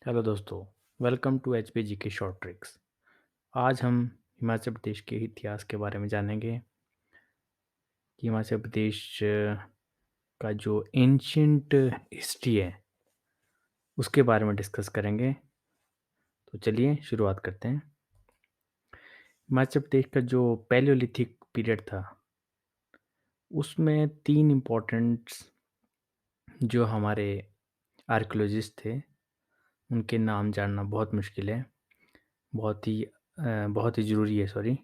Hello दोस्तों, welcome to H P G के short tricks. आज हम हिमाचल प्रदेश के इतिहास के बारे में जानेंगे कि हिमाचल प्रदेश का जो एंशियंट हिस्ट्री है उसके बारे में डिस्कस करेंगे। तो चलिए शुरुआत करते हैं। हिमाचल प्रदेश का जो पैलियोलिथिक पीरियड था उसमें तीन इम्पोर्टेंट जो हमारे आर्कियोलॉजिस्ट थे उनके नाम जानना बहुत मुश्किल है। बहुत ही ज़रूरी है, सॉरी।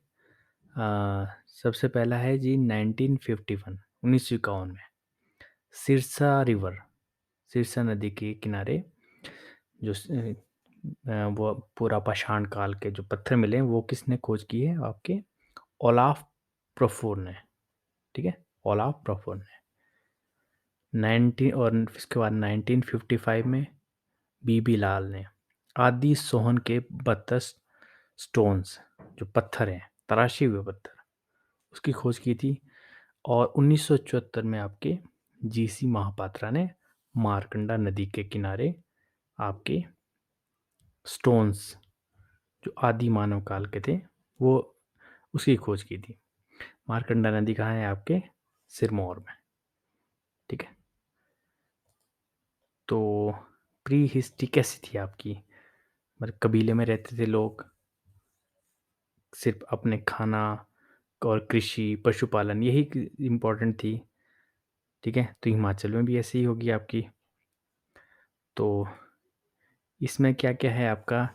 सबसे पहला है जी 1951 1951 में सिरसा रिवर, सिरसा नदी के किनारे जो वो पूरा पाषाण काल के जो पत्थर मिले हैं, वो किसने खोज की है? आपके ओलाफ प्रोफोर ने। ठीक है, ओलाफ प्रोफोर ने 19 और इसके बाद 1955 में बीबी लाल ने आदि सोहन के 32 स्टोन्स, जो पत्थर हैं, तराशे हुए पत्थर, उसकी खोज की थी। और 1974 में आपके जीसी महापात्रा ने मारकंडा नदी के किनारे आपके स्टोन्स जो आदि मानव काल के थे, वो उसकी खोज की थी। मारकंडा नदी कहाँ है? आपके सिरमौर में। ठीक है, तो प्री हिस्ट्री कैसी थी आपकी? मतलब कबीले में रहते थे लोग, सिर्फ अपने खाना और कृषि पशुपालन यही इम्पोर्टेंट थी। ठीक है, तो हिमाचल में भी ऐसी ही होगी आपकी। तो इसमें क्या क्या है आपका?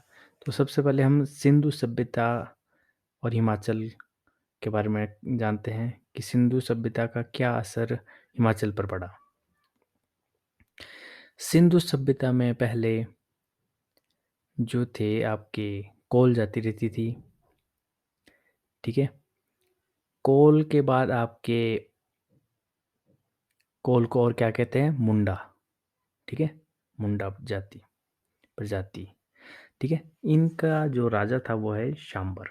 तो सबसे पहले हम सिंधु सभ्यता और हिमाचल के बारे में जानते हैं कि सिंधु सभ्यता का क्या असर हिमाचल पर पड़ा। सिंधु सभ्यता में पहले जो थे आपके कोल जाति रहती थी। ठीक है, कोल के बाद आपके कोल को और क्या कहते हैं? मुंडा। ठीक है, मुंडा जाति प्रजाति। ठीक है, इनका जो राजा था वो है शांबर,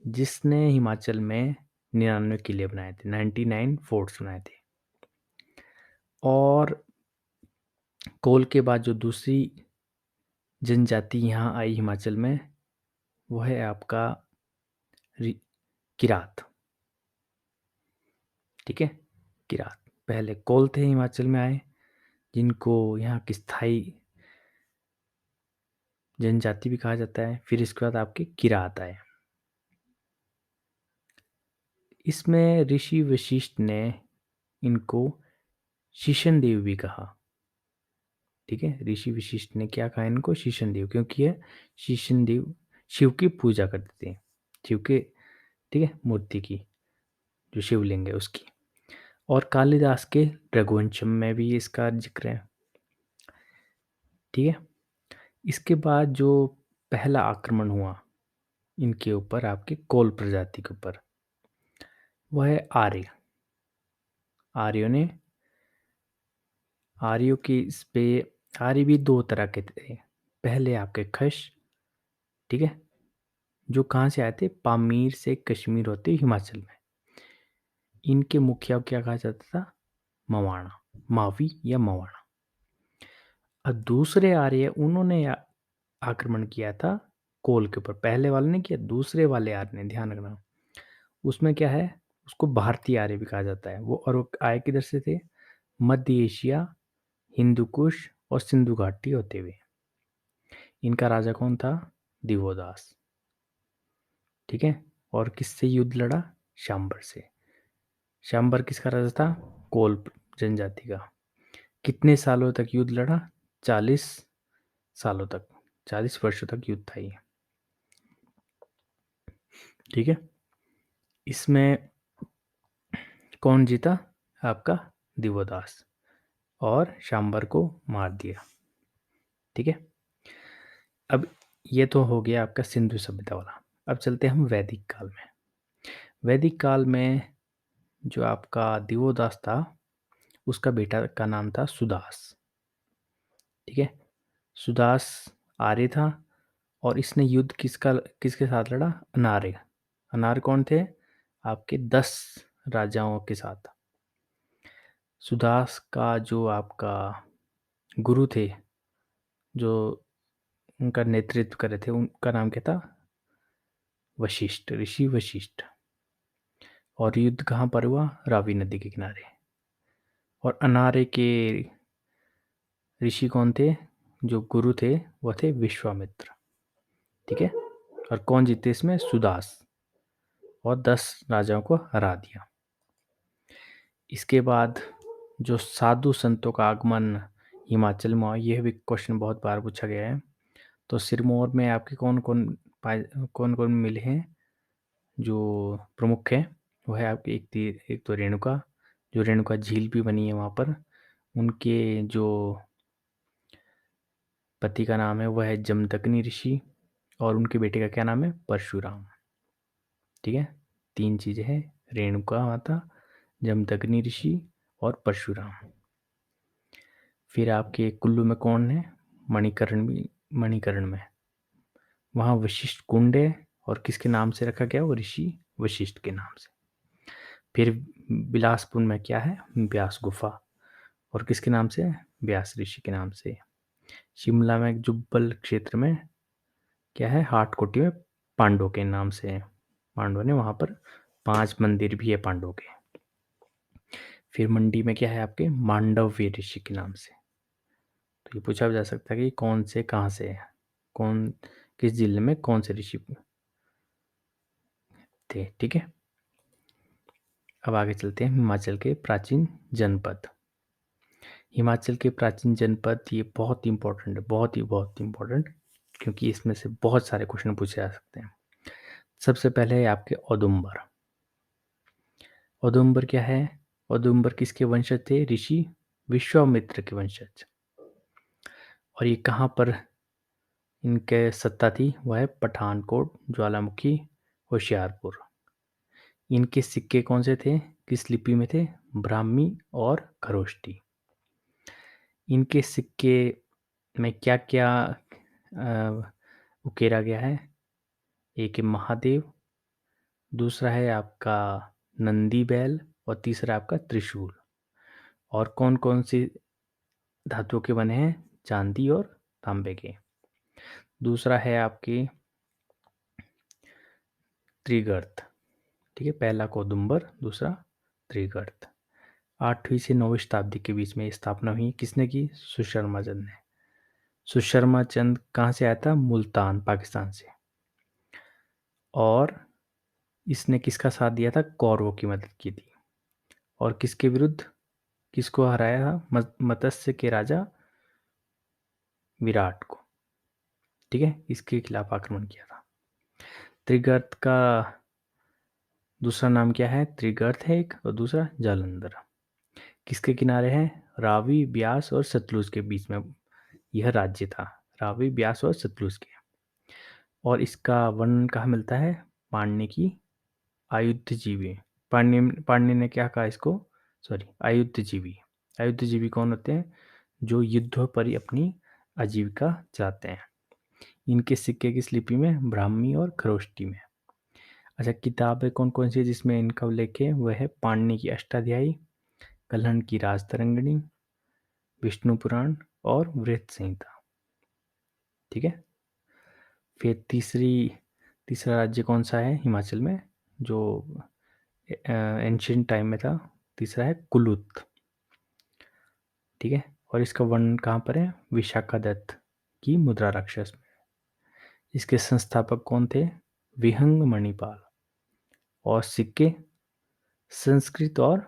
जिसने हिमाचल में 99 किले बनाए थे, 99 फोर्ट्स बनाए थे। और कोल के बाद जो दूसरी जनजाति यहाँ आई हिमाचल में, वो है आपका किरात। ठीक है, किरात पहले कोल थे, हिमाचल में आए, जिनको यहाँ की स्थायी जनजाति भी कहा जाता है। फिर इसके बाद आपके किरात आए। इसमें ऋषि वशिष्ठ ने इनको शीशन देव भी कहा। ठीक है, ऋषि वशिष्ठ ने क्या कहा इनको? शीशन देव, क्योंकि ये शीशन देव शिव की पूजा करते थे, शिव के, ठीक है, मूर्ति की, जो शिवलिंग है उसकी। और कालिदास के रघुवंशम में भी इसका जिक्र है। ठीक है, इसके बाद जो पहला आक्रमण हुआ इनके ऊपर, आपके कोल प्रजाति के ऊपर, वह है आर्य। आर्यों ने, आर्यों की इस पे, आर्य भी दो तरह के थे। पहले आपके खश, ठीक है, जो कहाँ से आए थे? पामीर से कश्मीर होते हिमाचल में। इनके मुखिया को क्या कहा जाता था? मवाना, मावी या मवाना। और दूसरे आर्य, उन्होंने आक्रमण किया था कोल के ऊपर। पहले वाले ने किया, दूसरे वाले आर्य ने, ध्यान रखना। उसमें क्या है? उसको भारतीय आर्य भी कहा जाता है। वो और वो आए किधर से थे? मध्य एशिया, हिंदू कुश और सिंधु घाटी होते हुए। इनका राजा कौन था? दिवोदास। ठीक है, और किससे युद्ध लड़ा? शांबर से। शांबर किसका राजा था? कोल जनजाति का। कितने सालों तक युद्ध लड़ा? 40 सालों तक, 40 वर्षों तक युद्ध था ये। ठीक है, इसमें कौन जीता? आपका दिवोदास, और शांबर को मार दिया। ठीक है, अब ये तो हो गया आपका सिंधु सभ्यता वाला। अब चलते हैं हम वैदिक काल में। वैदिक काल में जो आपका दिवोदास था, उसका बेटा का नाम था सुदास। ठीक है, सुदास आर्य था, और इसने युद्ध किसके साथ लड़ा? अनार्य। अनार्य कौन थे? आपके 10 राजाओं के साथ। सुदास का जो आपका गुरु थे, जो उनका नेतृत्व कर रहे थे उनका नाम क्या था? वशिष्ठ, ऋषि वशिष्ठ। और युद्ध कहाँ पर हुआ? रावी नदी के किनारे। और अनारे के ऋषि कौन थे? जो गुरु थे वो थे विश्वामित्र। ठीक है। और कौन जीते इसमें? सुदास। और 10 राजाओं को हरा दिया। इसके बाद जो साधु संतों का आगमन हिमाचल में हुआ, यह भी क्वेश्चन बहुत बार पूछा गया है। तो सिरमौर में आपके कौन कौन मिले हैं जो प्रमुख है? वो है आपके एक तो रेणुका, जो रेणुका झील भी बनी है वहाँ पर। उनके जो पति का नाम है वह है जमदग्नि ऋषि, और उनके बेटे का क्या नाम है? परशुराम। ठीक है। 3 चीज़ें हैं, रेणुका माता, जमदग्नि ऋषि और परशुराम। फिर आपके कुल्लू में कौन है? मणिकर्ण में वहाँ वशिष्ठ कुंड है, और किसके नाम से रखा गया? वो ऋषि वशिष्ठ के नाम से। फिर बिलासपुर में क्या है? व्यास गुफा, और किसके नाम से? व्यास ऋषि के नाम से। शिमला में जुब्बल क्षेत्र में क्या है? हाटकोटी में पांडवों के नाम से है। पांडवों ने वहाँ पर 5 मंदिर भी है पांडवों के। फिर मंडी में क्या है आपके? मांडव्य ऋषि के नाम से। तो ये पूछा जा सकता है कि कौन से कहाँ से है, कौन किस जिले में कौन से ऋषि थे। ठीक है। अब आगे चलते हैं हिमाचल के प्राचीन जनपद। हिमाचल के प्राचीन जनपद ये बहुत इंपॉर्टेंट है, बहुत इंपॉर्टेंट, क्योंकि इसमें से बहुत सारे क्वेश्चन पूछे जा सकते हैं। सबसे पहले है आपके औदुंबर। औदुंबर क्या है? औदुंबर किसके वंशज थे? ऋषि विश्वामित्र के वंशज। और ये कहाँ पर इनके सत्ता थी? वह है पठानकोट, ज्वालामुखी, होशियारपुर। इनके सिक्के कौन से थे? किस लिपि में थे? ब्राह्मी और खरोष्टी। इनके सिक्के में क्या क्या उकेरा गया है? एक है महादेव, दूसरा है आपका नंदी बैल, और तीसरा आपका त्रिशूल। और कौन कौन सी धातुओं के बने हैं? चांदी और तांबे के। दूसरा है आपकी त्रिगर्त। ठीक है। पहला कोदुंबर, दूसरा त्रिगर्त। 8वीं से 9वीं शताब्दी के बीच में स्थापना हुई। किसने की? सुशर्मा चंद ने। सुशर्मा चंद कहाँ से आया था? मुल्तान, पाकिस्तान से। और इसने किसका साथ दिया था? कौरवों की मदद की थी। और किसके विरुद्ध? किसको हराया था? मत्स्य के राजा विराट को। ठीक है। इसके खिलाफ आक्रमण किया था। त्रिगर्त का दूसरा नाम क्या है? त्रिगर्त है एक, और दूसरा जालंधर। किसके किनारे है? रावी, ब्यास और सतलुज के बीच में यह राज्य था। रावी, ब्यास और सतलुज के। और इसका वर्णन कहाँ मिलता है? पाणिनि की आयुधजीवी। पाणिनि ने क्या कहा इसको? सॉरी, आयुधजीवी। आयुधजीवी कौन होते हैं? जो युद्धों पर ही अपनी आजीविका चलाते हैं। इनके सिक्के किस लिपि में? ब्राह्मी और खरोष्टी में। अच्छा, किताबें कौन कौन सी है जिसमें इनका उल्लेख है? वह है पाणिनि की अष्टाध्यायी, कल्हण की राजतरंगिणी, विष्णु पुराण और वृहत संहिता। ठीक है। फिर तीसरा राज्य कौन सा है हिमाचल में जो एंशियंट टाइम में था? तीसरा है कुलुत। ठीक है। और इसका वर्णन कहाँ पर है? विशाखादत्त की मुद्रा राक्षस में। इसके संस्थापक कौन थे? विहंग मणिपाल। और सिक्के संस्कृत और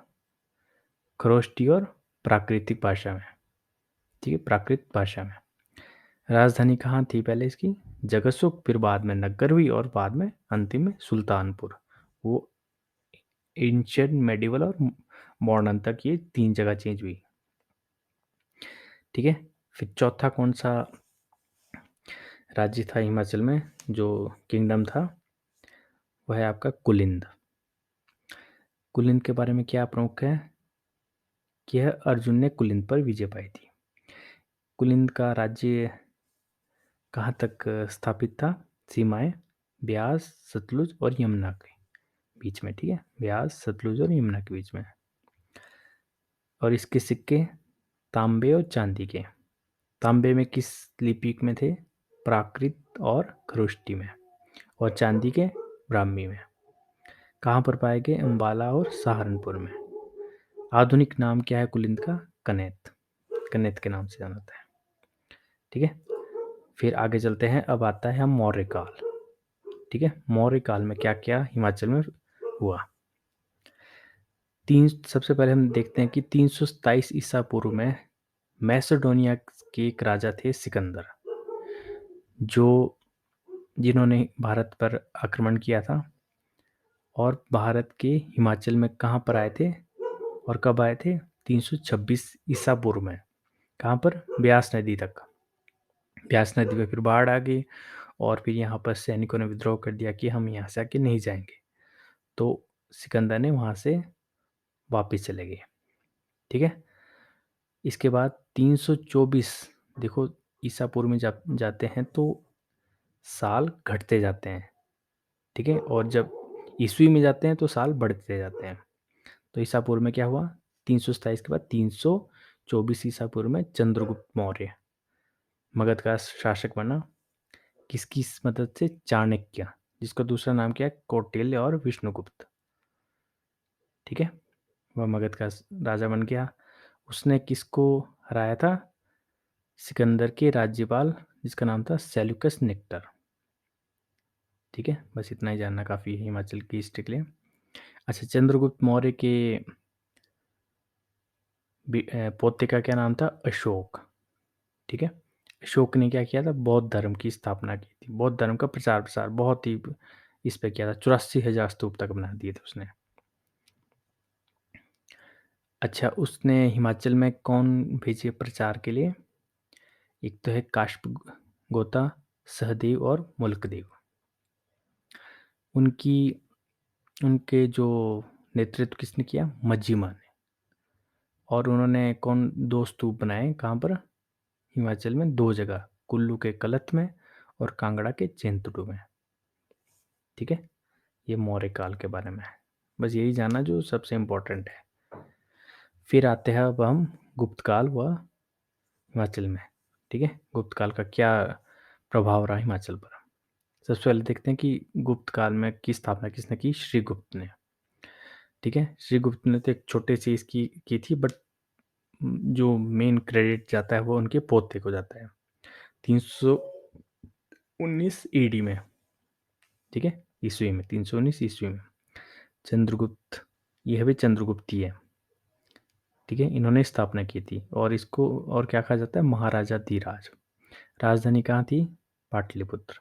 खरोष्टी और प्राकृतिक भाषा में। ठीक है, प्राकृत भाषा में। राजधानी कहाँ थी पहले इसकी? जगतसुख, फिर बाद में नग्गर हुई, और बाद में अंतिम में सुल्तानपुर। वो एंशियंट, मेडिवल और मॉडर्न तक ये 3 जगह चेंज हुई। ठीक है। फिर चौथा कौन सा राज्य था हिमाचल में जो किंगडम था? वह है आपका कुलिंद। कुलिंद के बारे में क्या प्रमुख है? कि यह अर्जुन ने कुलिंद पर विजय पाई थी। कुलिंद का राज्य कहाँ तक स्थापित था? सीमाएं ब्यास, सतलुज और यमुना के बीच में। ठीक है। ब्यास, सतलुज और यमुना के बीच में। और इसके सिक्के तांबे और चांदी के। तांबे में किस लिपि में थे? प्राकृत और खरोष्टी में। और चांदी के ब्राह्मी में। कहाँ पर पाए गए? अम्बाला और सहारनपुर में। आधुनिक नाम क्या है कुलिंद का? कनेत। कनेत के नाम से जाना जाता है। ठीक है, फिर आगे चलते हैं। अब आता है हम मौर्य काल। ठीक है, मौर्य काल में क्या क्या हिमाचल में हुआ। सबसे पहले हम देखते हैं कि 327 ईसा पूर्व में मैसेडोनिया के एक राजा थे सिकंदर, जिन्होंने भारत पर आक्रमण किया था। और भारत के हिमाचल में कहाँ पर आए थे और कब आए थे? 326 ईसा पूर्व में। कहाँ पर? ब्यास नदी तक। ब्यास नदी में फिर बाढ़ आ गई और फिर यहाँ पर सैनिकों ने विद्रोह कर दिया कि हम यहाँ से आके नहीं जाएंगे। तो सिकंदर ने वहाँ से वापस चले गए। ठीक है, इसके बाद 324, देखो ईसा पूर्व में जाते हैं तो साल घटते जाते हैं। ठीक है, और जब ईस्वी में जाते हैं तो साल बढ़ते जाते हैं। तो ईसा पूर्व में क्या हुआ? 327 के बाद 324 ईसा पूर्व में चंद्रगुप्त मौर्य मगध का शासक बना। किसकी मदद से? चाणक्य, जिसका दूसरा नाम क्या है? कौटिल्य और विष्णुगुप्त। ठीक है, वह मगध का राजा बन गया। उसने किसको हराया था? सिकंदर के राज्यपाल, जिसका नाम था सेल्यूकस निक्टर। ठीक है, बस इतना ही जानना काफ़ी है हिमाचल की हिस्ट्री के लिए। अच्छा, चंद्रगुप्त मौर्य के पोते का क्या नाम था? अशोक। ठीक है, अशोक ने क्या किया था? बौद्ध धर्म की स्थापना की थी। बौद्ध धर्म का प्रचार प्रसार बहुत ही इस पे किया था। 84,000 स्तूप तक बना दिए थे उसने। अच्छा, उसने हिमाचल में कौन भेजे प्रचार के लिए? एक तो है काश्प गोता, सहदेव और मुल्कदेव। उनकी उनके जो नेतृत्व किसने किया? मज्जिमा ने। और उन्होंने दो स्तूप बनाए। कहाँ पर? हिमाचल में दो जगह, कुल्लू के कलथ में और कांगड़ा के चेंतुडू में। ठीक है, ये मौर्य काल के बारे में है। बस यही जानना जो सबसे इम्पोर्टेंट है। फिर आते हैं अब हम गुप्त काल व हिमाचल में। ठीक है, गुप्त काल का क्या प्रभाव रहा हिमाचल पर। सबसे पहले देखते हैं कि गुप्त काल में की स्थापना किसने की? श्रीगुप्त ने। ठीक है, श्रीगुप्त ने तो एक छोटे सी इसकी की थी, बट जो मेन क्रेडिट जाता है वो उनके पोते को जाता है। 319 ईडी में। ठीक है, ईस्वी में 319 ईस्वी में चंद्रगुप्त, यह भी चंद्रगुप्त ही है। ठीक है, इन्होंने स्थापना की थी। और इसको और क्या कहा जाता है? महाराजा धीराज। राजधानी कहाँ थी? पाटलिपुत्र।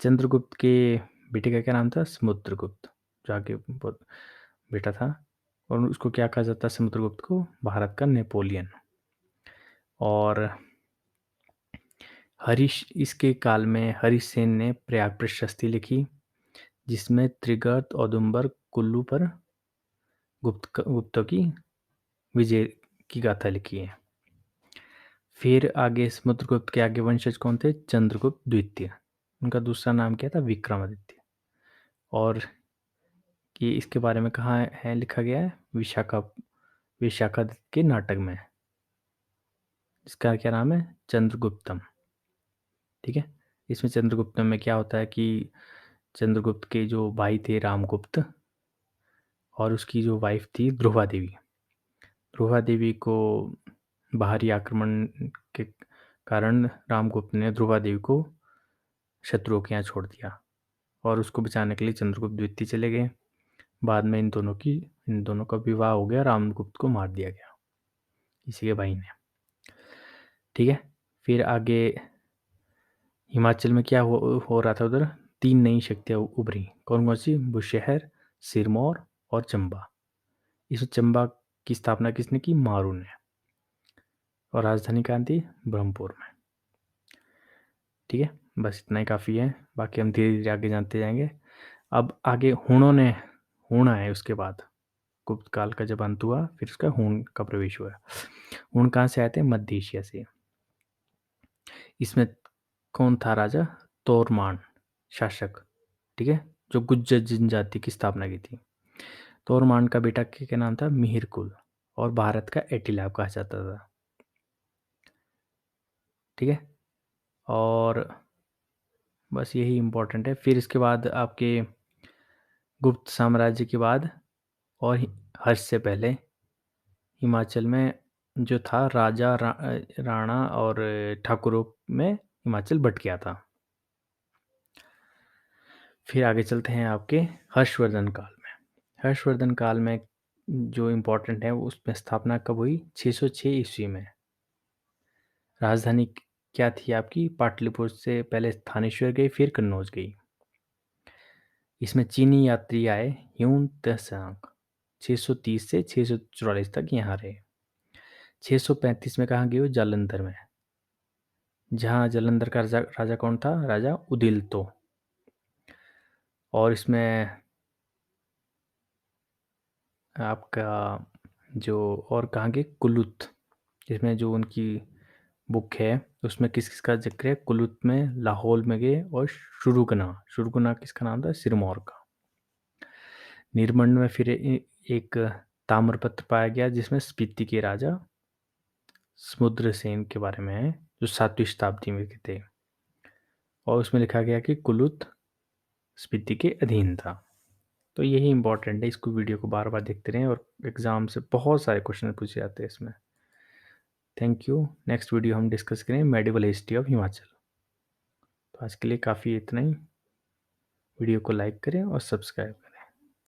चंद्रगुप्त के बेटे का क्या नाम था? समुद्रगुप्त, जाके बहुत बेटा था। और उसको क्या कहा जाता है समुद्रगुप्त को? भारत का नेपोलियन। और इसके काल में हरिसेन ने प्रयाग प्रशस्ति लिखी, जिसमें त्रिगर्त औदुंबर कुल्लू पर गुप्तों की विजय की गाथा लिखी है। फिर आगे समुद्रगुप्त के आगे वंशज कौन थे? चंद्रगुप्त द्वितीय। उनका दूसरा नाम क्या था? विक्रमादित्य। और ये इसके बारे में कहाँ है लिखा गया है? विशाखादित्य के नाटक में। इसका क्या नाम है? चंद्रगुप्तम। ठीक है, इसमें चंद्रगुप्तम में क्या होता है कि चंद्रगुप्त के जो भाई थे रामगुप्त और उसकी जो वाइफ थी ध्रुवा देवी। ध्रुवा देवी को बाहरी आक्रमण के कारण रामगुप्त ने ध्रुवा देवी को शत्रुओं के यहाँ छोड़ दिया और उसको बचाने के लिए चंद्रगुप्त द्वितीय चले गए। बाद में इन दोनों का विवाह हो गया, रामगुप्त को मार दिया गया किसी के भाई ने। ठीक है, फिर आगे हिमाचल में क्या हो रहा था उधर? 3 नई शक्तियाँ उभरी। कौन-कौन सी? बुशहर, सिरमौर और चंबा। इस चंबा की स्थापना किसने की? मारू ने। और राजधानी कहाँ थी? ब्रह्मपुर में। ठीक है, बस इतना ही काफ़ी है, बाकी हम धीरे-धीरे आगे जानते जाएँगे। अब आगे हूण आए उसके बाद। गुप्त काल का जब अंत हुआ फिर उसका हूण का प्रवेश हुआ। हूण कहाँ से आए थे? मध्य एशिया से। इसमें कौन था राजा? तोरमान शासक। ठीक है, जो गुज्जर जनजाति की स्थापना की थी। तोरमान का बेटा क्या नाम था? मिहिरकुल। और भारत का एटिलाव कहा जाता था। ठीक है? और बस यही इम्पोर्टेंट है। फिर इसके बाद आपके गुप्त साम्राज्य के बाद और हर्ष से पहले हिमाचल में जो था राणा और ठाकुरों में हिमाचल बँट गया था। फिर आगे चलते हैं आपके हर्षवर्धन काल में। हर्षवर्धन काल में जो इम्पोर्टेंट है उसमें स्थापना कब हुई? 606 ईस्वी में। राजधानी क्या थी आपकी? पाटलिपुत्र से पहले थानेश्वर गई, फिर कन्नौज गई। इसमें चीनी यात्री आए ह्यून त्सांग, 630 से 644 तक यहाँ रहे। 635 में कहाँ गए वो? जालंधर में, जहाँ जालंधर का राजा कौन था? राजा उदिलतो। और इसमें आपका जो और कहाँ गए? कुलुत। इसमें जो उनकी बुक है उसमें किस किस का जिक्र है? कुलुत में, लाहौल में गए, और शुरगुना किसका नाम था? सिरमौर का। निर्मंड में फिर एक ताम्रपत्र पाया गया जिसमें स्पीति के राजा समुद्रसेन के बारे में है, जो 7वीं शताब्दी में के थे, और उसमें लिखा गया कि कुलुत स्पीति के अधीन था। तो यही इंपॉर्टेंट है, इसको वीडियो को बार बार देखते रहें और एग्जाम से बहुत सारे क्वेश्चन पूछे जाते हैं इसमें। Thank you. नेक्स्ट वीडियो हम डिस्कस करें मेडिवल हिस्ट्री ऑफ हिमाचल। तो आज के लिए काफ़ी इतना ही। वीडियो को लाइक करें और सब्सक्राइब करें।